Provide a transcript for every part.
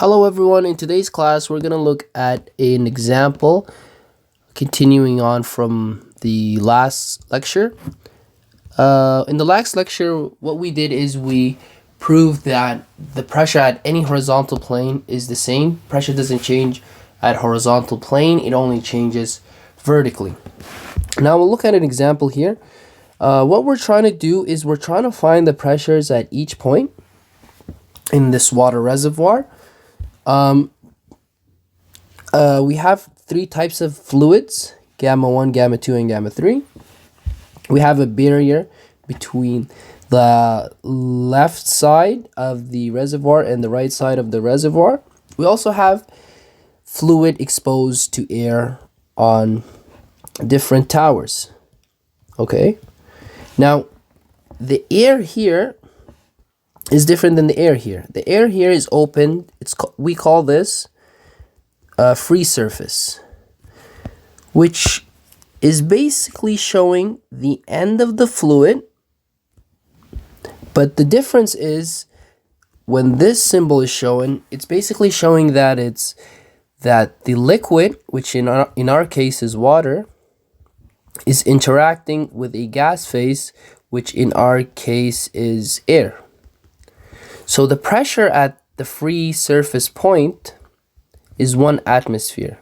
Hello everyone, in today's class we're going to look at an example continuing on from the last lecture. In the last lecture what we did is we proved that the pressure at any horizontal plane is the same. Pressure doesn't change at horizontal plane, it only changes vertically. Now we'll look at an example here. What we're trying to do is we're trying to find the pressures at each point in this water reservoir. We have three types of fluids: gamma 1, gamma 2, and gamma 3. We have a barrier between the left side of the reservoir and the right side of the reservoir. We also have fluid exposed to air on different towers. Okay, now the air here is different than the air here. The air here is open. We call this a free surface, which is basically showing the end of the fluid. But the difference is when this symbol is shown, it's basically showing that the liquid, which in our case is water, is interacting with a gas phase, which in our case is air. So the pressure at the free surface point is 1 atmosphere.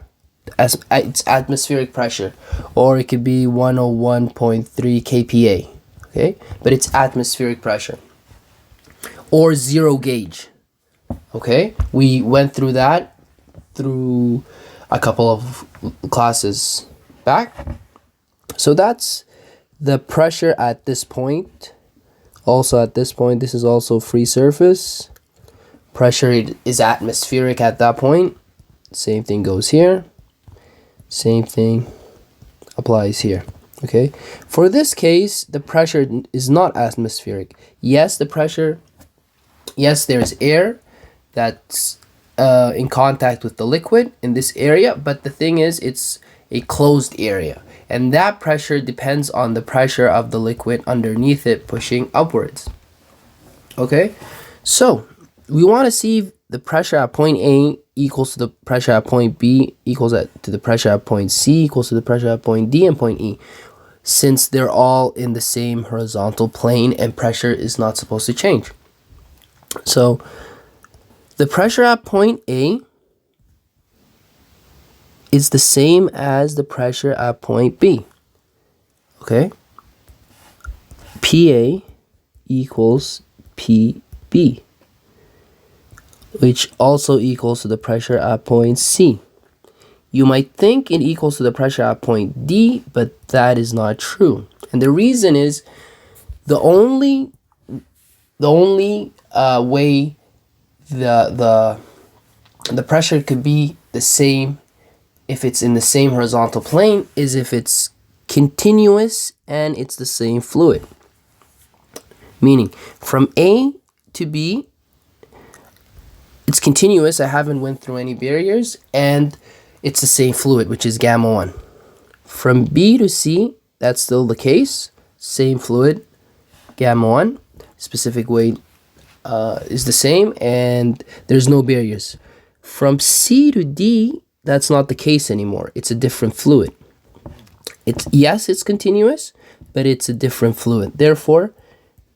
It's atmospheric pressure, or it could be 101.3 kPa. Okay, but it's atmospheric pressure, or 0 gauge. Okay, we went through that through a couple of classes back. So that's the pressure at this point. Also at this point, this is also free surface. Pressure is atmospheric at that point. Same thing goes here. Same thing applies here. Okay. For this case, the pressure is not atmospheric. Yes, there's air that's in contact with the liquid in this area, but the thing is, it's a closed area. And that pressure depends on the pressure of the liquid underneath it pushing upwards. Okay, so we want to see if the pressure at point A equals to the pressure at point B equals to the pressure at point C equals to the pressure at point D and point E, since they're all in the same horizontal plane and pressure is not supposed to change. So the pressure at point A is the same as the pressure at point B. Okay, PA equals PB, which also equals to the pressure at point C. You might think it equals to the pressure at point D, but that is not true. And the reason is the only way the pressure could be the same if it's in the same horizontal plane is if it's continuous and it's the same fluid. Meaning from A to B, it's continuous. I haven't went through any barriers, and it's the same fluid, which is gamma 1. From B to C, that's still the case. Same fluid, gamma 1. Specific weight is the same, and there's no barriers. From C to D, that's not the case anymore. It's a different fluid. Yes, it's continuous, but it's a different fluid. Therefore,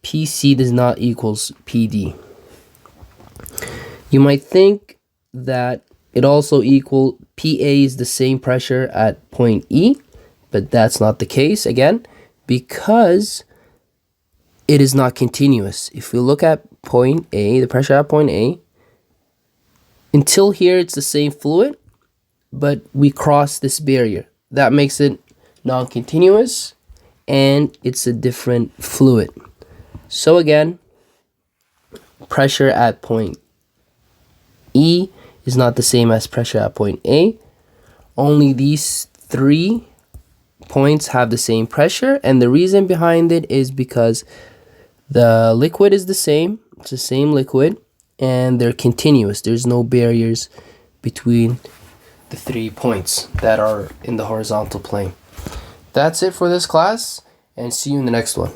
PC does not equals PD. You might think that it also equal PA is the same pressure at point E, but that's not the case again, because it is not continuous. If we look at point A, the pressure at point A, until here it's the same fluid, but we cross this barrier. That makes it non-continuous, and it's a different fluid. So again, pressure at point E is not the same as pressure at point A. Only these 3 points have the same pressure, and the reason behind it is because the liquid is the same. It's the same liquid, and they're continuous. There's no barriers between the 3 points that are in the horizontal plane. That's it for this class, and see you in the next one.